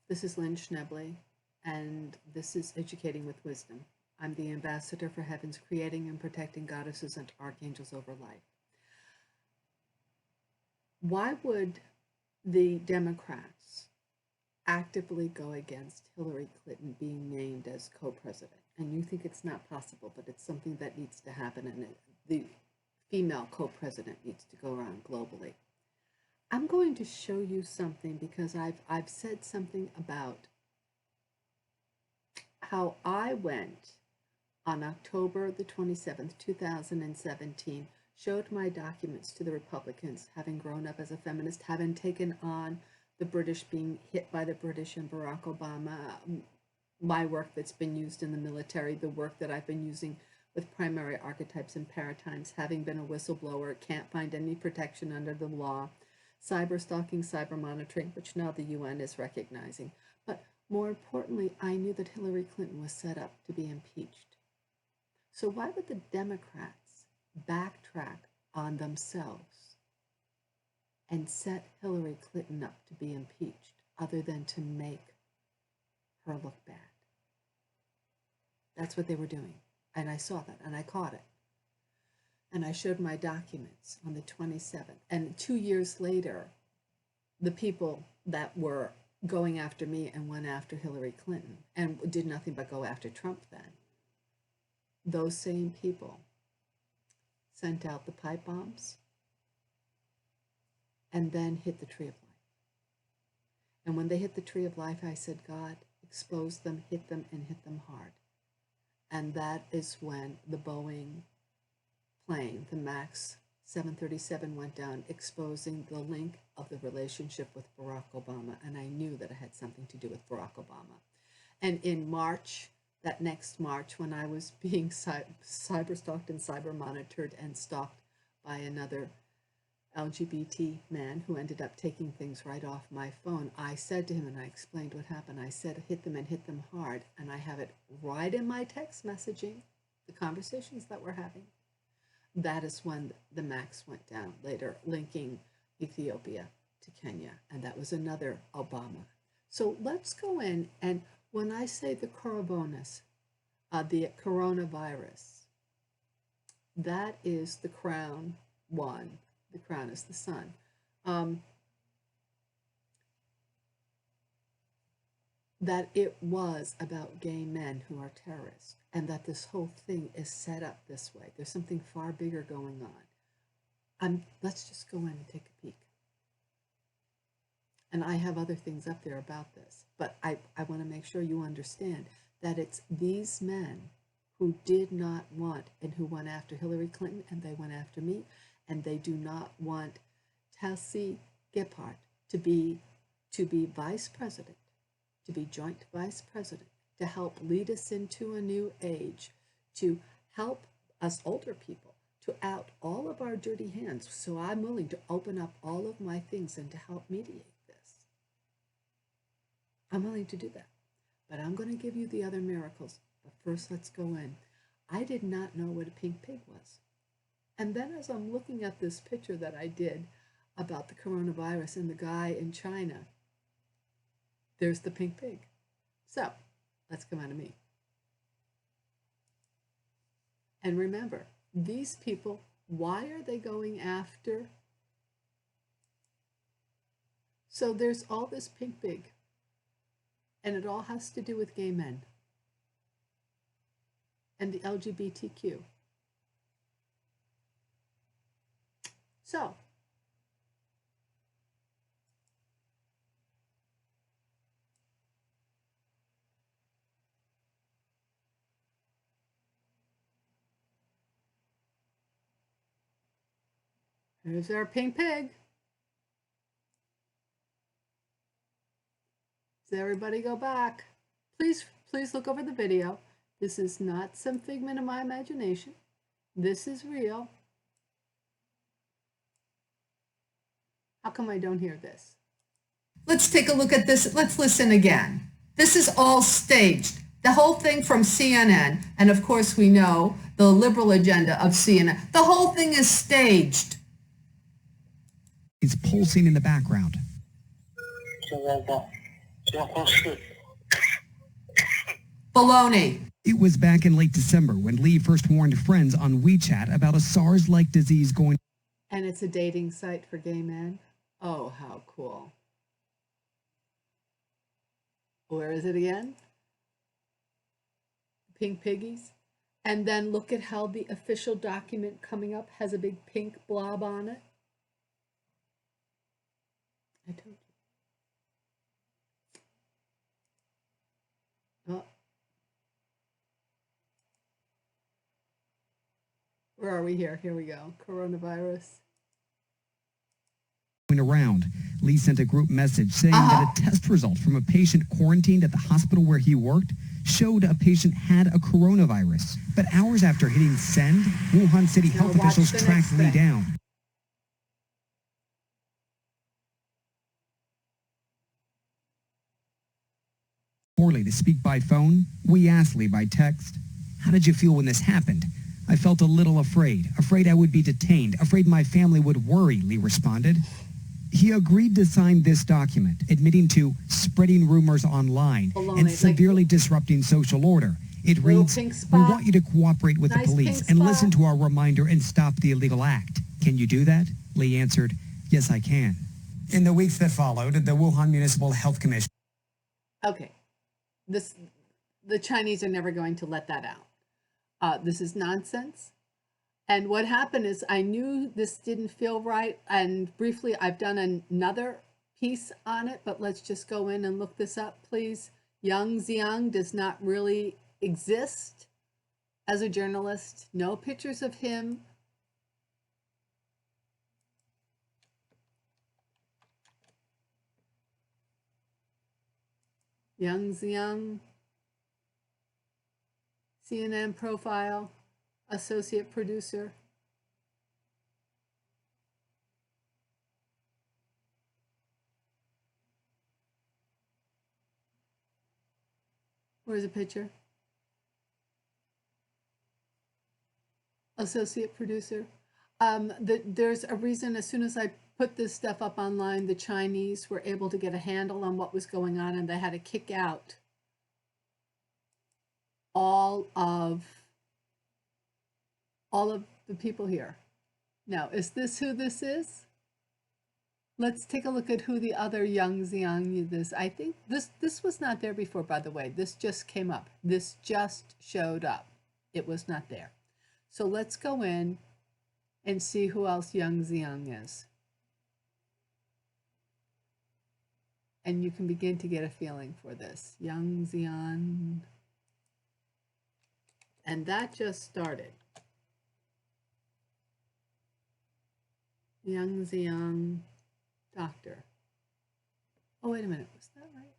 This is Lynn Schnebley, and this is Educating with Wisdom. I'm the ambassador for heaven's creating and protecting goddesses and archangels over life. Why would the Democrats actively go against Hillary Clinton being named as co-president? And you think it's not possible, but it's something that needs to happen, and the female co-president needs to go around globally. I'm going to show you something because I've said something about how I went on October the 27th, 2017, showed my documents to the Republicans, having grown up as a feminist, having taken on the British, being hit by the British and Barack Obama, my work that's been used in the military, the work that I've been using with primary archetypes and paradigms, having been a whistleblower, can't find any protection under the law, cyber stalking, cyber monitoring, which now the UN is recognizing. But more importantly, I knew that Hillary Clinton was set up to be impeached. So why would the Democrats backtrack on themselves and set Hillary Clinton up to be impeached other than to make her look bad? That's what they were doing. And I saw that and I caught it. And I showed my documents on the 27th. And 2 years later, the people that were going after me and went after Hillary Clinton and did nothing but go after Trump then, those same people sent out the pipe bombs and then hit the tree of life. And when they hit the tree of life, I said, God, expose them, hit them, and hit them hard. And that is when the Boeing plane, the MAX 737, went down, exposing the link of the relationship with Barack Obama. And I knew that it had something to do with Barack Obama. And in March, that next March, when I was being cyber stalked and cyber monitored and stalked by another LGBT man who ended up taking things right off my phone, I said to him, and I explained what happened, I said, hit them and hit them hard. And I have it right in my text messaging, the conversations that we're having. That is when the MAX went down later, linking Ethiopia to Kenya. And that was another Obama. So let's go in. And when I say the coronavirus, that is the crown one. The crown is the sun. That it was about gay men who are terrorists, and that this whole thing is set up this way. There's something far bigger going on. Let's just go in and take a peek. And I have other things up there about this, but I want to make sure you understand that it's these men who did not want and who went after Hillary Clinton, and they went after me, and they do not want Tulsi Gabbard to be vice president, to be joint vice president, to help lead us into a new age, to help us older people, to out all of our dirty hands. So I'm willing to open up all of my things and to help mediate this. I'm willing to do that. But I'm going to give you the other miracles. But first, let's go in. I did not know what a pink pig was. And then as I'm looking at this picture that I did about the coronavirus and the guy in China, there's the pink pig. So let's come out of me. And remember, these people, why are they going after? So there's all this pink pig, and it all has to do with gay men and the LGBTQ. So, here's our pink pig. Does everybody go back? Please look over the video. This is not some figment of my imagination. This is real. How come I don't hear this? Let's take a look at this. Let's listen again. This is all staged. The whole thing from CNN, and of course we know the liberal agenda of CNN. The whole thing is staged. It's pulsing in the background. Baloney. It was back in late December when Lee first warned friends on WeChat about a SARS-like disease going. And it's a dating site for gay men. Oh, how cool. Where is it again? Pink Piggies. And then look at how the official document coming up has a big pink blob on it. I told you. Oh. Where are we here? Here we go. Coronavirus. Around. Lee sent a group message saying that a test result from a patient quarantined at the hospital where he worked showed a patient had a coronavirus. But hours after hitting send, Wuhan city health officials tracked Lee down. Poorly to speak by phone, we asked Lee by text, "How did you feel when this happened?" "I felt a little afraid I would be detained, afraid my family would worry," Lee responded. He agreed to sign this document, admitting to spreading rumors online and severely disrupting social order. It reads, "We want you to cooperate with the police and listen to our reminder and stop the illegal act. Can you do that?" Lee answered, "Yes, I can." In the weeks that followed, the Wuhan Municipal Health Commission. Okay. The Chinese are never going to let that out. This is nonsense. And what happened is I knew this didn't feel right. And briefly, I've done another piece on it, but let's just go in and look this up, please. Yang Xiang does not really exist as a journalist. No pictures of him. Yang Xiang, CNN profile, associate producer. Where's a picture? Associate producer. There's a reason as soon as I put this stuff up online, the Chinese were able to get a handle on what was going on, and they had to kick out all of the people here. Now, is this who this is? Let's take a look at who the other Yang Xiang is. I think this was not there before, by the way. This just came up. This just showed up. It was not there. So let's go in and see who else Yang Xiang is. And you can begin to get a feeling for this. Yang Xiang. And that just started. Yang Xiang doctor. Oh, wait a minute. Was that right?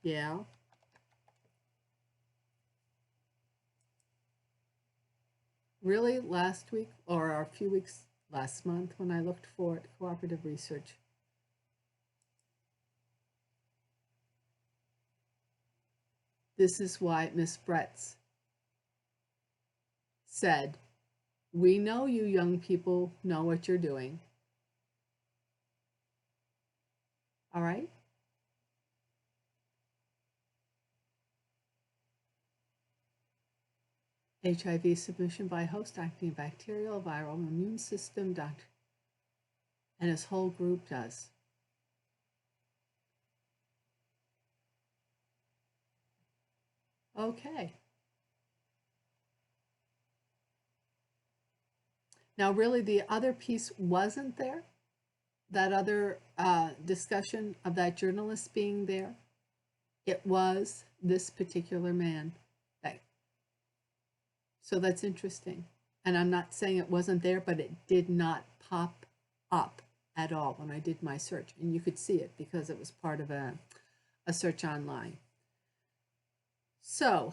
Yeah. Really, last week or a few weeks last month when I looked for it, cooperative research. This is why Miss Bretz said, "We know you young people know what you're doing." All right? HIV submission by host acting bacterial, viral, immune system doctor. And his whole group does. Okay. Now, really, the other piece wasn't there. That other discussion of that journalist being there. It was this particular man. So that's interesting. And I'm not saying it wasn't there, but it did not pop up at all when I did my search. And you could see it because it was part of a search online. So,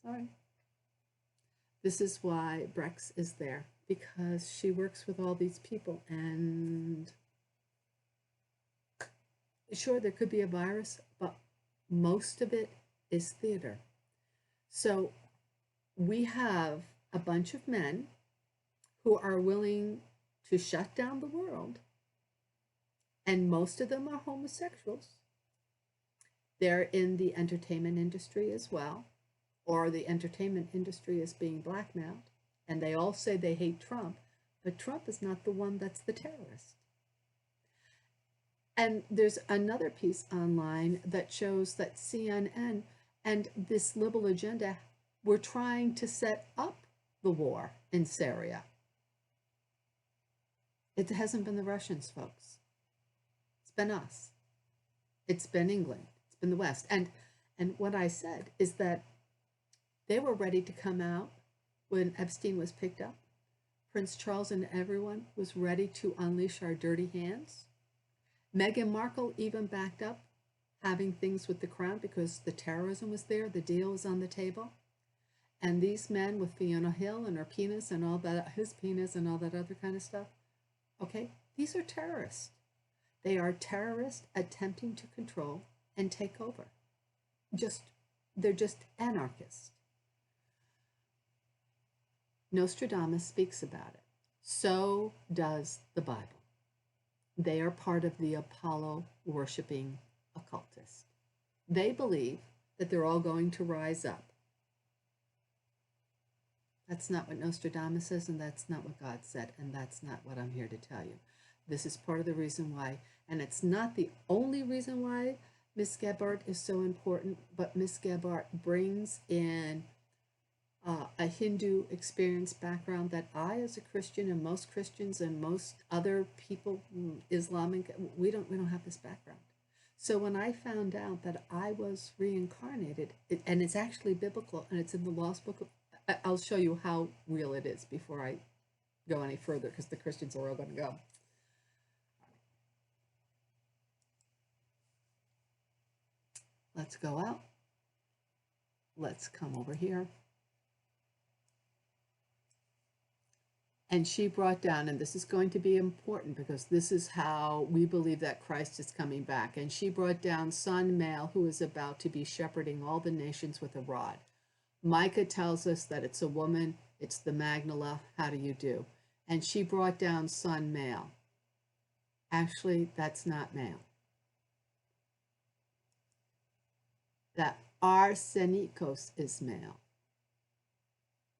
sorry. This is why Brex is there, because she works with all these people. And sure, there could be a virus, but most of it is theater. So we have a bunch of men who are willing to shut down the world And most of them are homosexuals. They're in the entertainment industry as well, or the entertainment industry is being blackmailed. And they all say they hate Trump, but Trump is not the one that's the terrorist. And there's another piece online that shows that CNN and this liberal agenda were trying to set up the war in Syria. It hasn't been the Russians, folks. It's been us. It's been England. It's been the West. And what I said is that they were ready to come out when Epstein was picked up. Prince Charles and everyone was ready to unleash our dirty hands. Meghan Markle even backed up having things with the crown because the terrorism was there, the deal was on the table. And these men with Fiona Hill and her penis and all that, his penis and all that other kind of stuff, okay, these are terrorists. They are terrorists attempting to control and take over. They're just anarchists. Nostradamus speaks about it. So does the Bible. They are part of the Apollo worshiping occultists. They believe that they're all going to rise up. That's not what Nostradamus says, and that's not what God said, and that's not what I'm here to tell you. This is part of the reason why, and it's not the only reason why Miss Gebhardt is so important, but Miss Gebhardt brings in a Hindu experience background that I, as a Christian, and most Christians and most other people, Islamic, we don't have this background. So when I found out that I was reincarnated, and it's actually biblical, and it's in the Lost Book, I'll show you how real it is before I go any further, because the Christians are all going to go. Let's go out. Let's come over here. And she brought down, and this is going to be important because this is how we believe that Christ is coming back. And she brought down Son Male, who is about to be shepherding all the nations with a rod. Micah tells us that it's a woman, it's the Magdala. How do you do? And she brought down Son Male. Actually, that's not male. That arsenikos is male.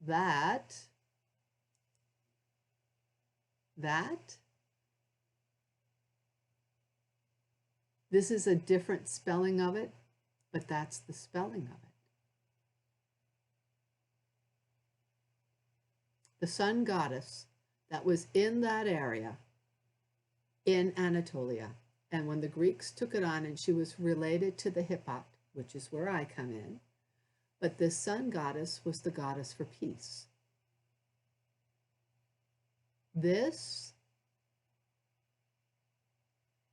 That this is a different spelling of it, but that's the spelling of it. The sun goddess that was in that area in Anatolia, and when the Greeks took it on, and she was related to the Hippot, which is where I come in, but this sun goddess was the goddess for peace. This,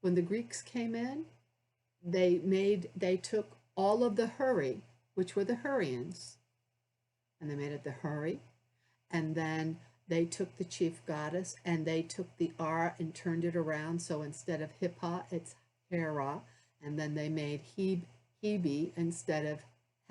when the Greeks came in, they took all of the Hurry, which were the Hurrians, and they made it the Hurry, and then they took the chief goddess and they took the R and turned it around, so instead of Hippa, it's Hera, and then they made Hebe instead of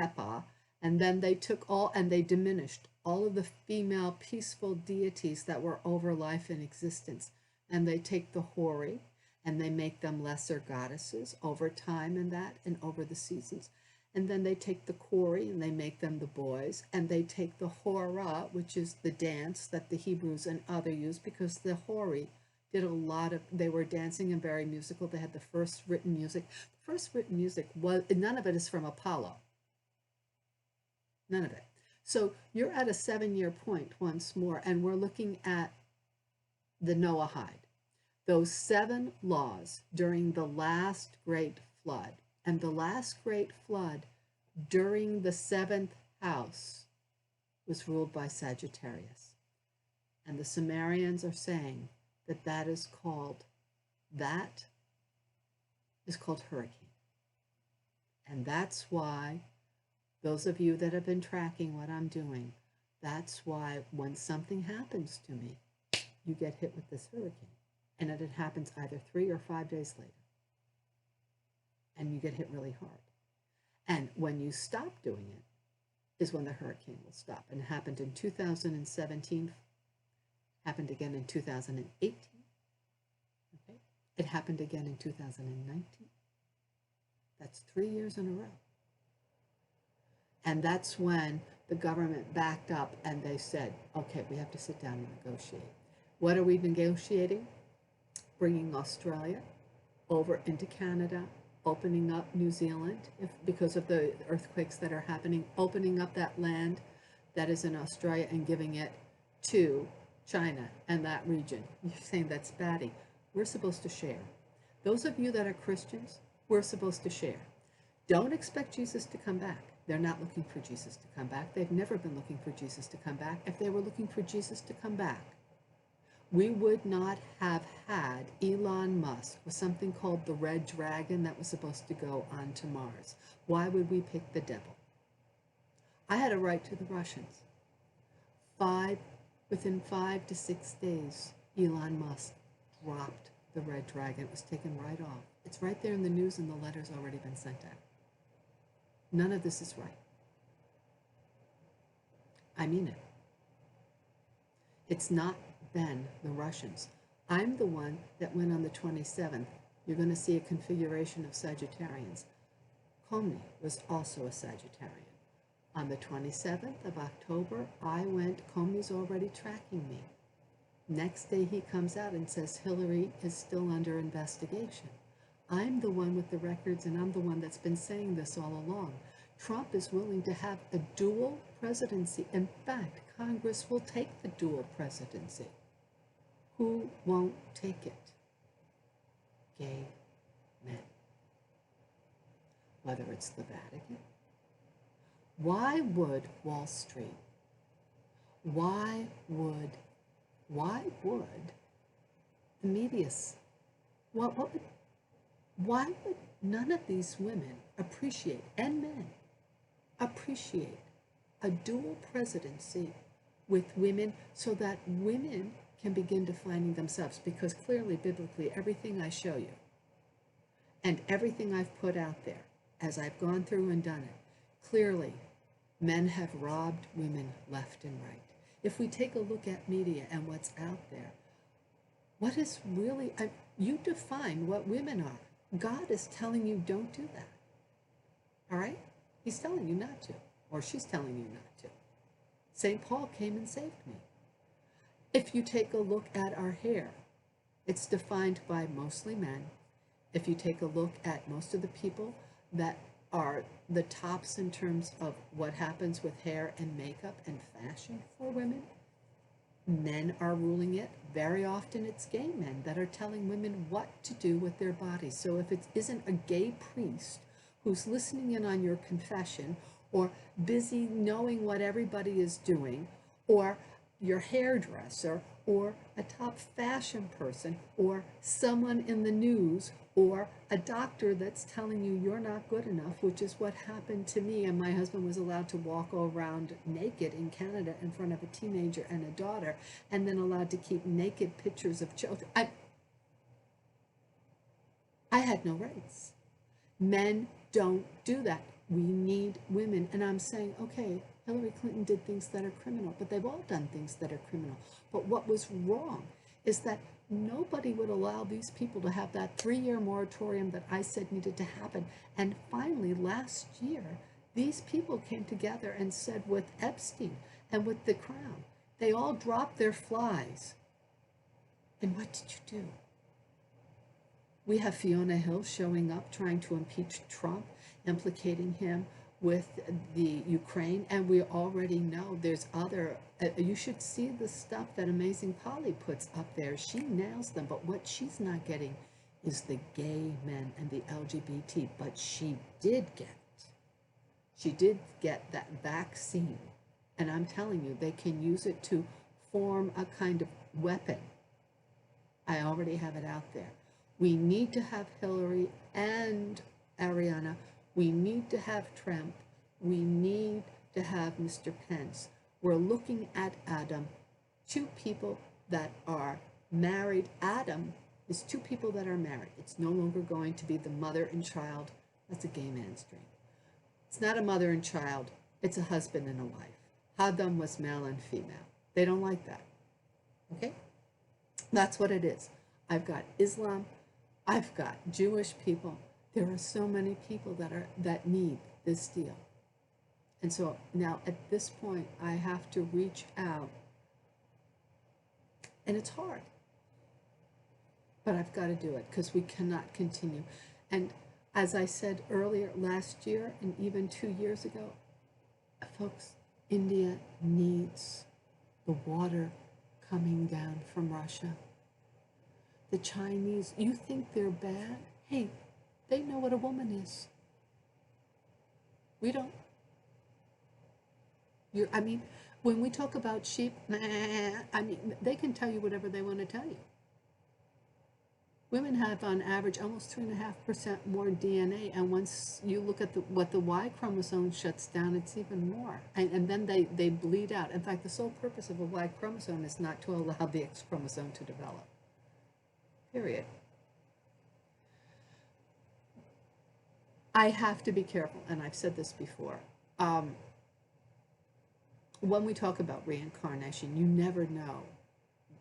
Hepa, and then they took all, and they diminished all of the female peaceful deities that were over life and existence, and they take the Hori and they make them lesser goddesses over time and that and over the seasons, and then they take the Kori and they make them the boys, and they take the Hora, which is the dance that the Hebrews and other use, because the Hori did a lot of, they were dancing and very musical. They had the first written music. The first written music was, none of it is from Apollo. None of it. So you're at a 7-year point once more, and we're looking at the Noahide. Those 7 laws during the last great flood. And the last great flood during the 7th house was ruled by Sagittarius. And the Sumerians are saying that that is called hurricane. And that's why, those of you that have been tracking what I'm doing, that's why when something happens to me, you get hit with this hurricane. And it happens either 3 or 5 days later. And you get hit really hard. And when you stop doing it is when the hurricane will stop. And it happened in 2017, happened again in 2018. Okay? It happened again in 2019. That's 3 years in a row. And that's when the government backed up and they said, okay, we have to sit down and negotiate. What are we negotiating? Bringing Australia over into Canada, opening up New Zealand because of the earthquakes that are happening, opening up that land that is in Australia and giving it to China and that region. You're saying that's batty. We're supposed to share. Those of you that are Christians, we're supposed to share. Don't expect Jesus to come back. They're not looking for Jesus to come back. They've never been looking for Jesus to come back. If they were looking for Jesus to come back, we would not have had Elon Musk with something called the Red Dragon that was supposed to go onto Mars. Why would we pick the devil? I had a write to the Russians. Within 5 to 6 days, Elon Musk dropped the Red Dragon. It was taken right off. It's right there in the news and the letter's already been sent out. None of this is right. I mean it. It's not been the Russians. I'm the one that went on the 27th. You're going to see a configuration of Sagittarians. Comey was also a Sagittarian. On the 27th of October, I went, Comey's already tracking me. Next day he comes out and says Hillary is still under investigation. I'm the one with the records and I'm the one that's been saying this all along. Trump is willing to have a dual presidency. In fact, Congress will take the dual presidency. Who won't take it? Gay men. Whether it's the Vatican. Why would Wall Street? Why would the media? Why would none of these women appreciate, and men, appreciate a dual presidency with women so that women can begin defining themselves? Because clearly, biblically, everything I show you and everything I've put out there as I've gone through and done it, clearly, men have robbed women left and right. If we take a look at media and what's out there, what is really, you define what women are. God is telling you don't do that. All right? He's telling you not to, or she's telling you not to. St. Paul came and saved me. If you take a look at our hair, it's defined by mostly men. If you take a look at most of the people that are the tops in terms of what happens with hair and makeup and fashion for women, men are ruling it. Very often it's gay men that are telling women what to do with their bodies. So if it isn't a gay priest who's listening in on your confession or busy knowing what everybody is doing, or your hairdresser, or a top fashion person, or someone in the news, or a doctor that's telling you you're not good enough, which is what happened to me. And my husband was allowed to walk around naked in Canada in front of a teenager and a daughter, and then allowed to keep naked pictures of children. I had no rights. Men don't do that. We need women. And I'm saying, okay, Hillary Clinton did things that are criminal, but they've all done things that are criminal. But what was wrong is that nobody would allow these people to have that 3-year moratorium that I said needed to happen. And finally, last year, these people came together and said with Epstein and with the Crown, they all dropped their flies. And what did you do? We have Fiona Hill showing up, trying to impeach Trump, implicating him with the Ukraine, and we already know there's other, you should see the stuff that Amazing Polly puts up there. She nails them, but what she's not getting is the gay men and the LGBT, but she did get that vaccine, and I'm telling you, they can use it to form a kind of weapon. I already have it out there. We need to have Hillary and Ariana. We need to have Trump. We need to have Mr. Pence. We're looking at Adam, 2 people that are married. Adam is 2 people that are married. It's no longer going to be the mother and child. That's a gay man's dream. It's not a mother and child. It's a husband and a wife. Adam was male and female. They don't like that. Okay? That's what it is. I've got Islam, I've got Jewish people. There are so many people that need this deal. And so now at this point, I have to reach out, and it's hard, but I've got to do it because we cannot continue. And as I said earlier, last year and even 2 years ago, folks, India needs the water coming down from Russia. The Chinese, you think they're bad? Hey, they know what a woman is. We don't. I mean, when we talk about sheep, I mean, they can tell you whatever they want to tell you. Women have, on average, almost 3.5% more DNA, and once you look at what the Y chromosome shuts down, it's even more. And then they bleed out. In fact, the sole purpose of a Y chromosome is not to allow the X chromosome to develop. Period. I have to be careful, and I've said this before. When we talk about reincarnation, you never know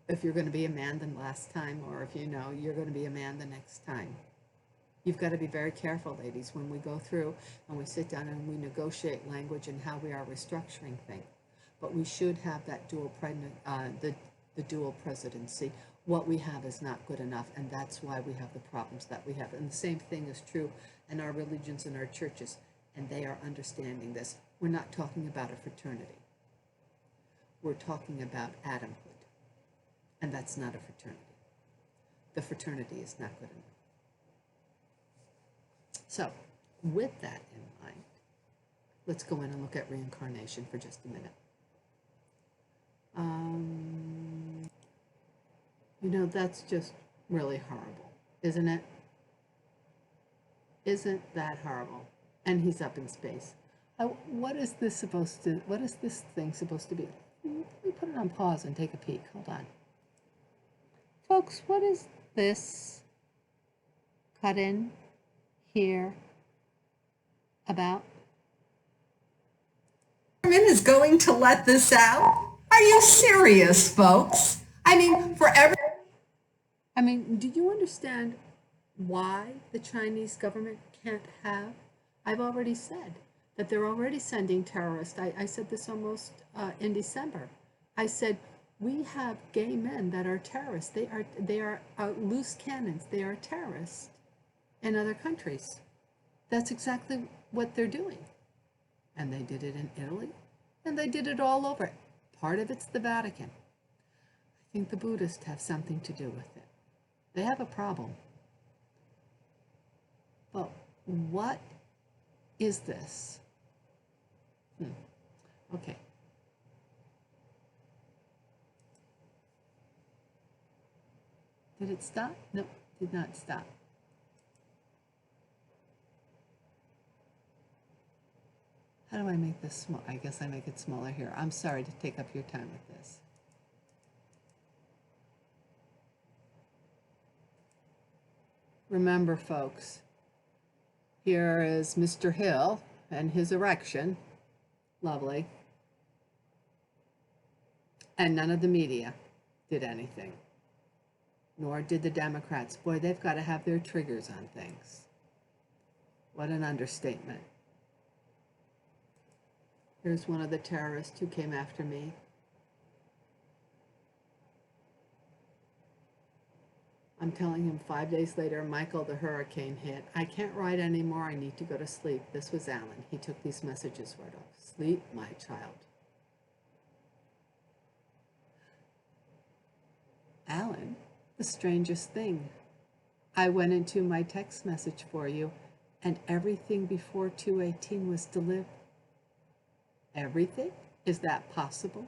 if you're going to be a man the last time, or if you know you're going to be a man the next time. You've got to be very careful, ladies, when we go through and we sit down and we negotiate language and how we are restructuring things. But we should have that the dual presidency. What we have is not good enough, and that's why we have the problems that we have. And the same thing is true in our religions and our churches, and they are understanding this. We're not talking about a fraternity. We're talking about Adamhood. And that's not a fraternity. The fraternity is not good enough. So, with that in mind, let's go in and look at reincarnation for just a minute. That's just really horrible, isn't it? Isn't that horrible? And he's up in space. What is this thing supposed to be? Let me put it on pause and take a peek. Hold on. Folks, what is this cut in here about? Government is going to let this out? Are you serious, folks? Do you understand why the Chinese government can't have? I've already said that they're already sending terrorists. I said this almost in December. I said, we have gay men that are terrorists. They are loose cannons. They are terrorists in other countries. That's exactly what they're doing. And they did it in Italy, and they did it all over. Part of it's the Vatican. I think the Buddhists have something to do with it. They have a problem. But what is this? Okay. Did it stop? No, did not stop. How do I make this small? I guess I make it smaller here. I'm sorry to take up your time with this. Remember, folks, here is Mr. Hill and his erection. Lovely. And none of the media did anything. Nor did the Democrats. Boy, they've got to have their triggers on things. What an understatement. Here's one of the terrorists who came after me. I'm telling him 5 days later, Michael, the hurricane hit. I can't write anymore. I need to go to sleep. This was Alan. He took these messages right off. Sleep, my child. Alan, the strangest thing. I went into my text message for you, and everything before 218 was delivered. Everything? Is that possible?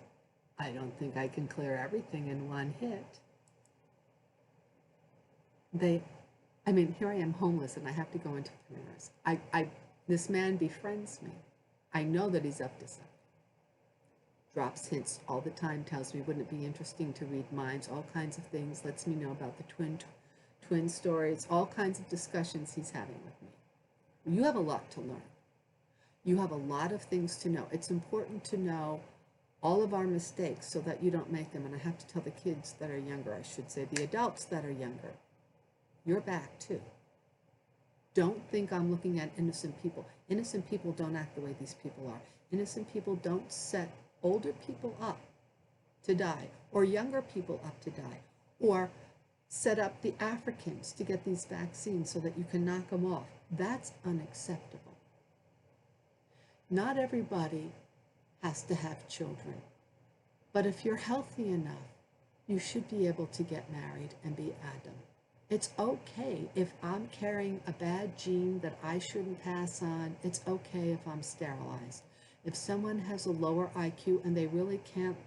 I don't think I can clear everything in one hit. Here I am homeless and I have to go into cameras. This man befriends me. I know that he's up to something. Drops hints all the time, tells me, wouldn't it be interesting to read minds, all kinds of things, lets me know about the twin stories, all kinds of discussions he's having with me. You have a lot to learn. You have a lot of things to know. It's important to know all of our mistakes so that you don't make them. And I have to tell the kids that are younger, I should say, the adults that are younger, You're back too. Don't think I'm looking at innocent people. Innocent people don't act the way these people are. Innocent people don't set older people up to die, or younger people up to die, or set up the Africans to get these vaccines so that you can knock them off. That's unacceptable. Not everybody has to have children, but if you're healthy enough, you should be able to get married and be Adam. It's okay if I'm carrying a bad gene that I shouldn't pass on. It's okay if I'm sterilized. If someone has a lower IQ and they really can't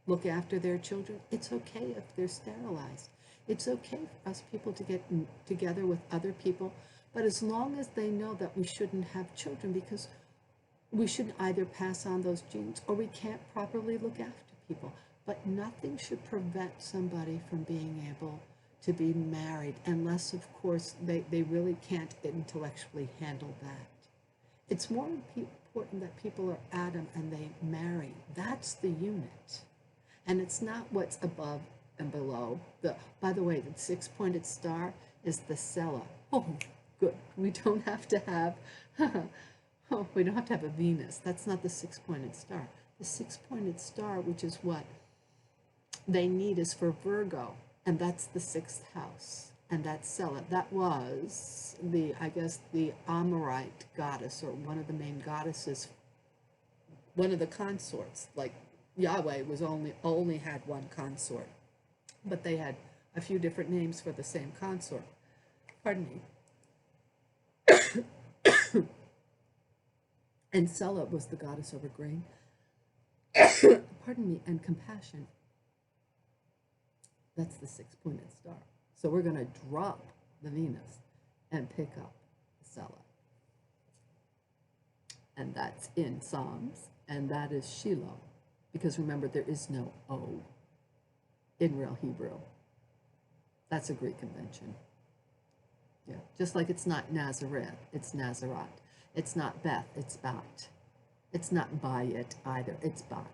look after their children, it's okay if they're sterilized. It's okay for us people to get together with other people, but as long as they know that we shouldn't have children, because we should either pass on those genes or we can't properly look after people. But nothing should prevent somebody from being able to be married, unless, of course, they really can't intellectually handle that. It's more important that people are Adam and they marry. That's the unit. And it's not what's above and below. By the way, the six-pointed star is the Sela. Oh, good. We don't have to have we don't have to have a Venus. That's not the six-pointed star. The six-pointed star, which is what they need, is for Virgo, and that's the sixth house. And that's Sela. That was I guess the Amorite goddess, or one of the main goddesses, one of the consorts. Like Yahweh only had one consort, but they had a few different names for the same consort. Pardon me. And Sela was the goddess over grain. Pardon me, and compassion. That's the six-pointed star. So we're going to drop the Venus and pick up the Sela. And that's in Psalms, and that is Shiloh. Because remember, there is no O in real Hebrew. That's a Greek invention. Yeah, just like it's not Nazareth, it's Nazareth. It's not Beth, it's Bat. It's not Bayit either, it's Bat.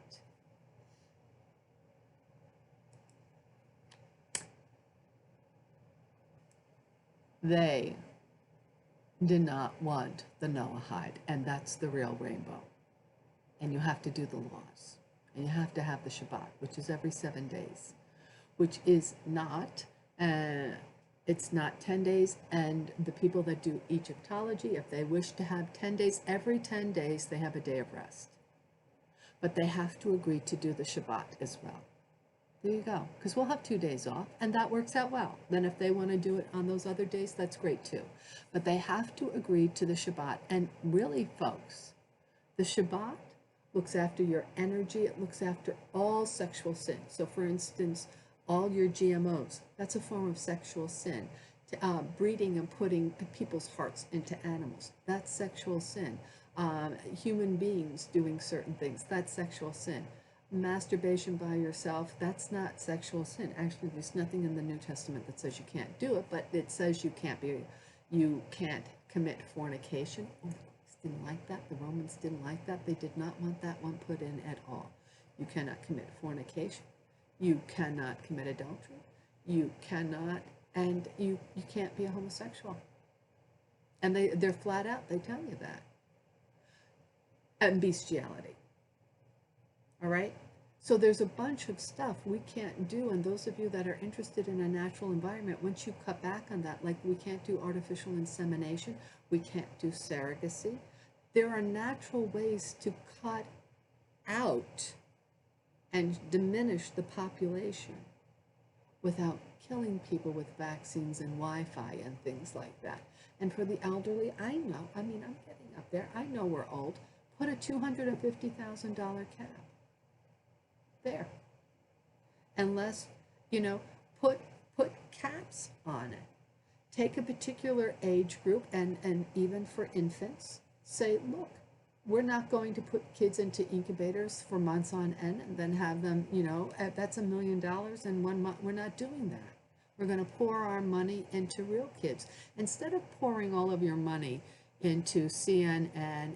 They did not want the Noahide, and that's the real rainbow. And you have to do the laws. And you have to have the Shabbat, which is every 7 days, which is not, it's not 10 days. And the people that do Egyptology, if they wish to have 10 days, every 10 days they have a day of rest. But they have to agree to do the Shabbat as well. There you go, because we'll have 2 days off, and that works out well. Then if they want to do it on those other days, that's great too. But they have to agree to the Shabbat. And really, folks, the Shabbat looks after your energy. It looks after all sexual sin. So for instance, all your GMOs, that's a form of sexual sin. Breeding and putting people's hearts into animals, that's sexual sin. Human beings doing certain things, that's sexual sin. Masturbation by yourself, that's not sexual sin. Actually, there's nothing in the New Testament that says you can't do it, but it says you can't commit fornication. Didn't like that. The Romans didn't like that. They did not want that one put in at all. You cannot commit fornication. You cannot commit adultery. You cannot, and you can't be a homosexual. And they're flat out, they tell you that. And bestiality. All right? So there's a bunch of stuff we can't do, and those of you that are interested in a natural environment, once you cut back on that, like we can't do artificial insemination, we can't do surrogacy. There are natural ways to cut out and diminish the population without killing people with vaccines and Wi-Fi and things like that. And for the elderly, I mean, I'm getting up there. I know we're old. Put a $250,000 cap there. Unless, put caps on it. Take a particular age group, and even for infants, say, look, we're not going to put kids into incubators for months on end and then have them, that's $1 million in 1 month. We're not doing that. We're going to pour our money into real kids. Instead of pouring all of your money into CNN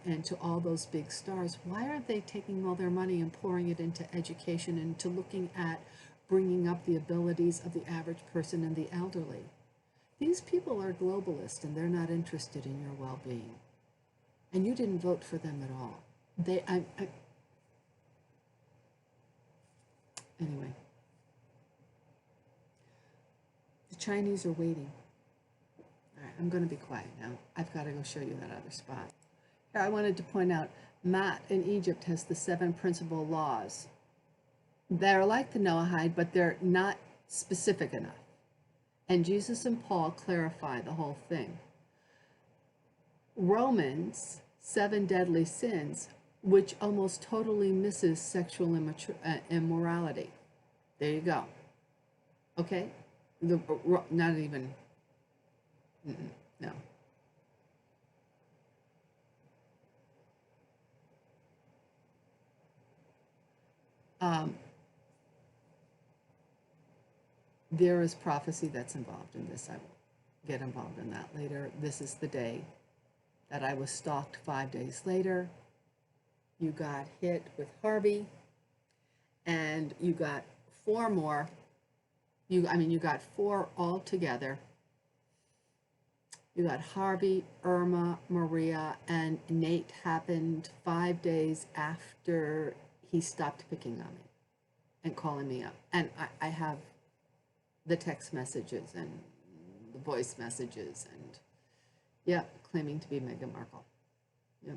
and to all those big stars, why aren't they taking all their money and pouring it into education and to looking at bringing up the abilities of the average person and the elderly? These people are globalists and they're not interested in your well-being. And you didn't vote for them at all. Anyway, the Chinese are waiting. All right, I'm going to be quiet now. I've got to go show you that other spot. Here, I wanted to point out, Matt in Egypt has the 7 principal laws. They're like the Noahide, but they're not specific enough. And Jesus and Paul clarify the whole thing. Romans, 7 deadly sins, which almost totally misses sexual immorality. There you go. Okay? Not even, no. There is prophecy that's involved in this. I will get involved in that later. This is the day that I was stalked. 5 days later. You got hit with Harvey, and you got 4 more. You got 4 altogether. You got Harvey, Irma, Maria, and Nate happened 5 days after he stopped picking on me and calling me up. And I have the text messages and the voice messages and, yeah, claiming to be Meghan Markle. Yeah.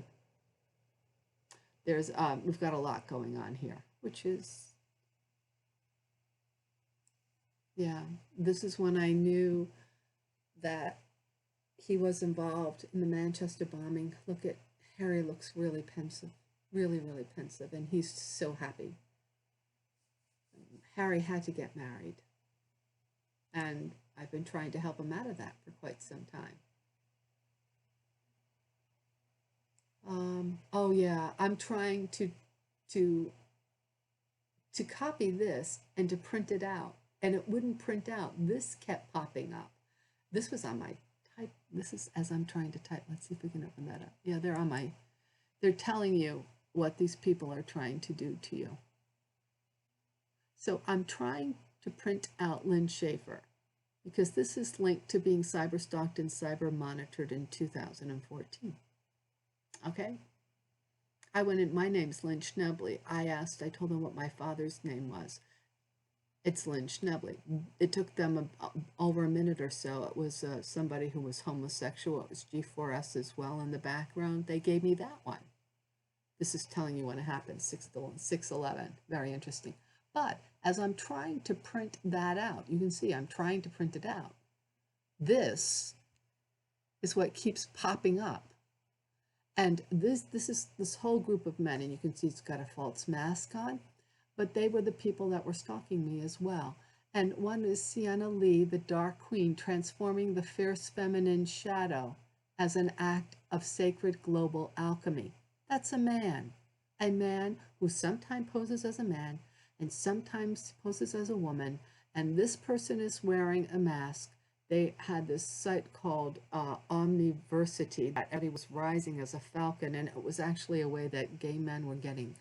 There's, we've got a lot going on here, which is, yeah, this is when I knew that he was involved in the Manchester bombing. Look at Harry, looks really pensive, really, really pensive, and he's so happy. Harry had to get married, and I've been trying to help him out of that for quite some time. Oh yeah, I'm trying to copy this and to print it out, and it wouldn't print out. This kept popping up. This was on my type. This is as I'm trying to type. Let's see if we can open that up. Yeah, they're telling you what these people are trying to do to you. So I'm trying to print out Lynn Schaefer because this is linked to being cyber stalked and cyber monitored in 2014. Okay? I went in, my name's Lynn Schnebley. I told them what my father's name was. It's Lynn Schnebley. It took them over a minute or so. It was somebody who was homosexual. It was G4S as well in the background. They gave me that one. This is telling you when it happened, 6/11. Very interesting. But as I'm trying to print that out, you can see I'm trying to print it out. This is what keeps popping up. And this is this whole group of men, and you can see it's got a false mask on, but they were the people that were stalking me as well. And one is Sienna Lee, the Dark Queen, transforming the fierce feminine shadow as an act of sacred global alchemy. That's a man who sometimes poses as a man and sometimes poses as a woman, and this person is wearing a mask. They had this site called Omniversity that everybody was rising as a falcon, and it was actually a way that gay men were getting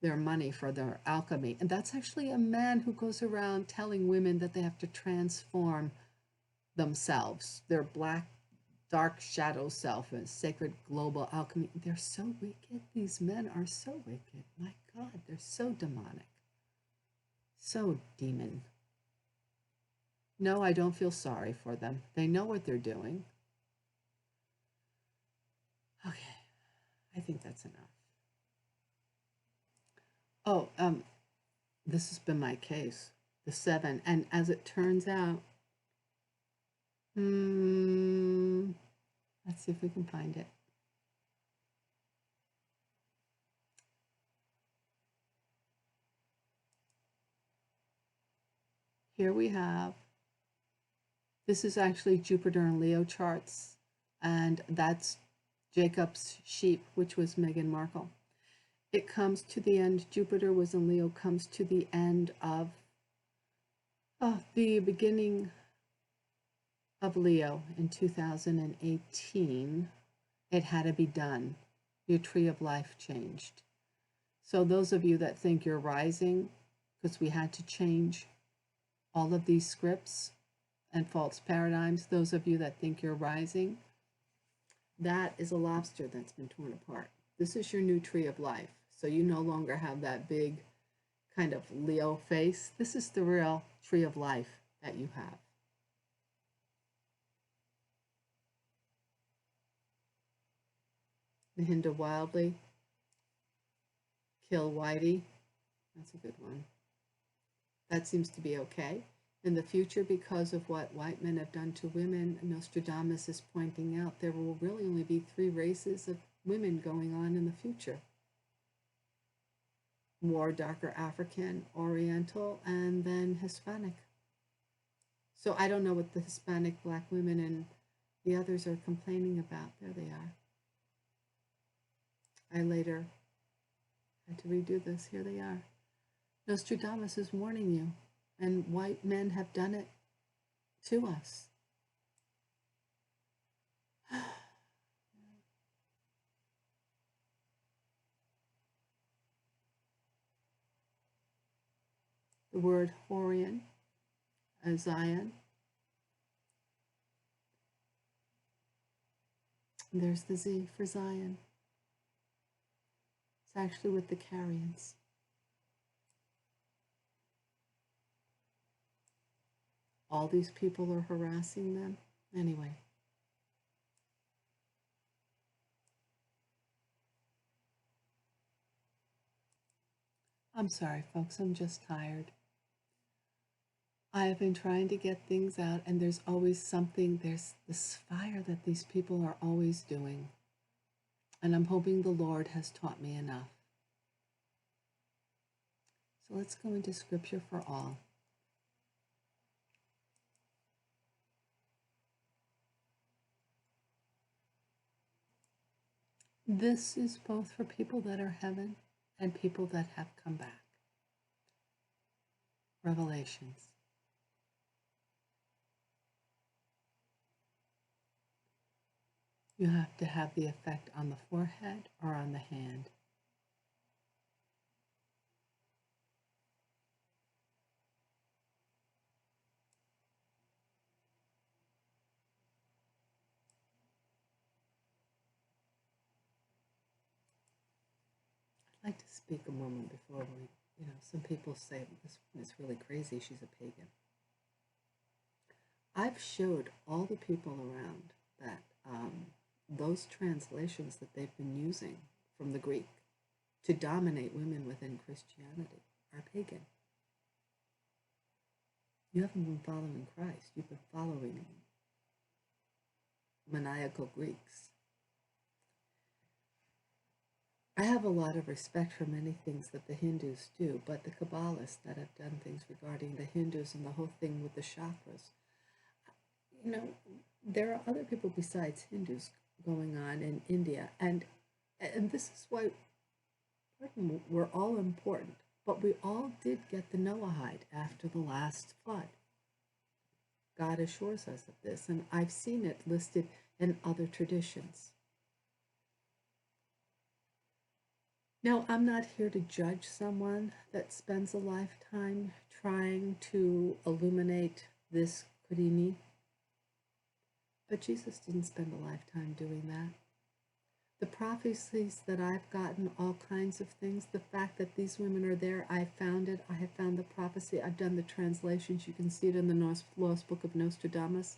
their money for their alchemy. And that's actually a man who goes around telling women that they have to transform themselves, their black, dark shadow self, and sacred global alchemy. They're so wicked. These men are so wicked. My God, they're so demonic. So demon. No, I don't feel sorry for them. They know what they're doing. Okay, I think that's enough. Oh, this has been my case, the 7, and as it turns out, let's see if we can find it. Here we have, this is actually Jupiter and Leo charts, and that's Jacob's sheep, which was Meghan Markle. It comes to the end, Jupiter was in Leo, comes to the end of the beginning of Leo in 2018. It had to be done. Your tree of life changed. So those of you that think you're rising, because we had to change all of these scripts and false paradigms, those of you that think you're rising, that is a lobster that's been torn apart. This is your new tree of life. So you no longer have that big kind of Leo face. This is the real tree of life that you have. Mahinda wildly. Kill Whitey. That's a good one. That seems to be okay. In the future, because of what white men have done to women, Nostradamus is pointing out there will really only be 3 races of women going on in the future. More darker African, Oriental, and then Hispanic. So I don't know what the Hispanic black women and the others are complaining about. There they are. I later had to redo this. Here they are. Nostradamus is warning you, and white men have done it to us. The word Horian, Zion. And there's the Z for Zion. It's actually with the Carians. All these people are harassing them. Anyway. I'm sorry, folks. I'm just tired. I have been trying to get things out, and there's always something. There's this fire that these people are always doing. And I'm hoping the Lord has taught me enough. So let's go into Scripture for all. This is both for people that are heaven and people that have come back. Revelations. You have to have the effect on the forehead or on the hand. I'd like to speak a moment before we, some people say this one is really crazy, she's a pagan. I've showed all the people around that those translations that they've been using from the Greek to dominate women within Christianity are pagan. You haven't been following Christ. You've been following maniacal Greeks. I have a lot of respect for many things that the Hindus do, but the Kabbalists that have done things regarding the Hindus and the whole thing with the chakras, there are other people besides Hindus going on in India, and this is why we're all important, but we all did get the Noahide after the last flood. God assures us of this, and I've seen it listed in other traditions. Now, I'm not here to judge someone that spends a lifetime trying to illuminate this Kundalini, but Jesus didn't spend a lifetime doing that. The prophecies that I've gotten, all kinds of things, the fact that these women are there, I found it. I have found the prophecy. I've done the translations. You can see it in the Lost Book of Nostradamus.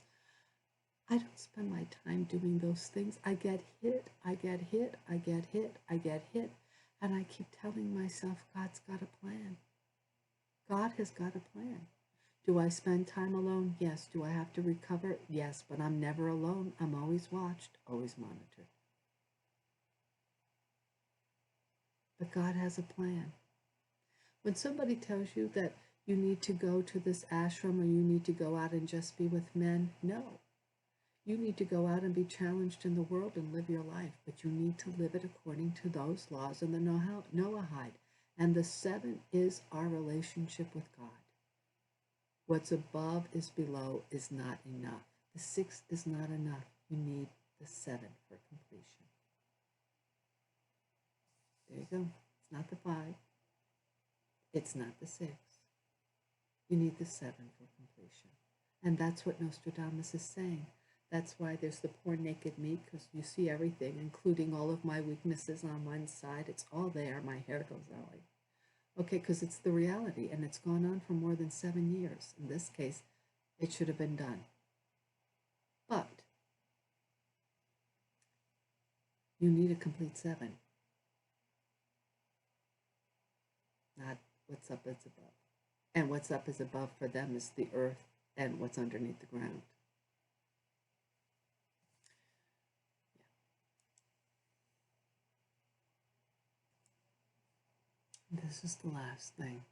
I don't spend my time doing those things. I get hit, I get hit, I get hit, I get hit. And I keep telling myself, God's got a plan. God has got a plan. Do I spend time alone? Yes. Do I have to recover? Yes. But I'm never alone. I'm always watched, always monitored. But God has a plan. When somebody tells you that you need to go to this ashram or you need to go out and just be with men, no. You need to go out and be challenged in the world and live your life, but you need to live it according to those laws in the Noahide. And the 7 is our relationship with God. What's above is below is not enough. The 6 is not enough. You need the 7 for completion. There you go. It's not the 5. It's not the 6. You need the 7 for completion. And that's what Nostradamus is saying. That's why there's the poor naked me, because you see everything, including all of my weaknesses on one side. It's all there. My hair goes out like, okay, because it's the reality, and it's gone on for more than 7 years. In this case, it should have been done. But you need a complete 7. Not what's up is above. And what's up is above for them is the earth and what's underneath the ground. Yeah. This is the last thing.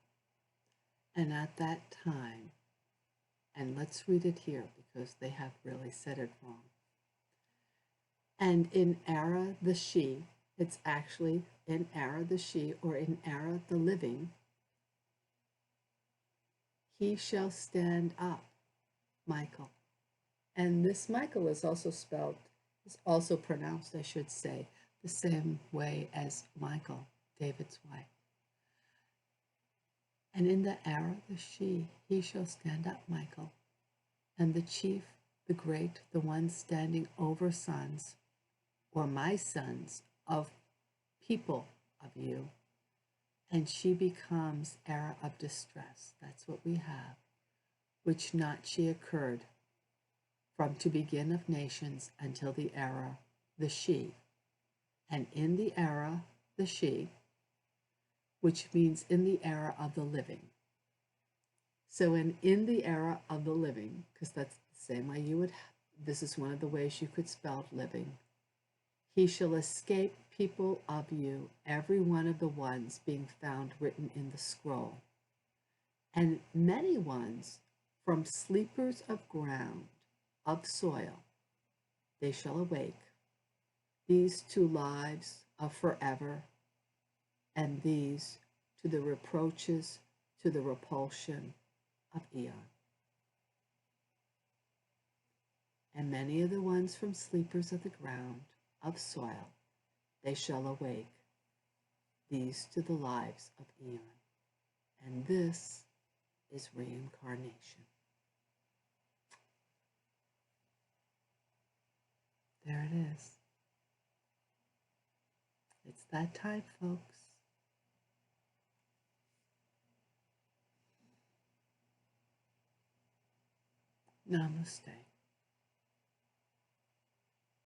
And at that time, and let's read it here because they have really said it wrong. And in Ara the she, it's actually in Ara the she, or in Ara the living, he shall stand up, Michael. And this Michael is also spelled, is also pronounced, I should say, the same way as Michael, David's wife. And in the Ara the she, he shall stand up, Michael, and the chief, the great, the one standing over sons, or my sons, of people of you, and she becomes Era of distress. That's what we have, which not she occurred from to begin of nations until the era, the she. And in the era, the she, which means in the era of the living. So in the era of the living, because that's the same way you would, this is one of the ways you could spell living. He shall escape people of you, every one of the ones being found written in the scroll. And many ones from sleepers of ground, of soil, they shall awake. These to lives of forever, and these to the reproaches, to the repulsion of eon. And many of the ones from sleepers of the ground, of soil, they shall awake, these to the lives of eon. And this is reincarnation. There it is. It's that time, folks. Namaste.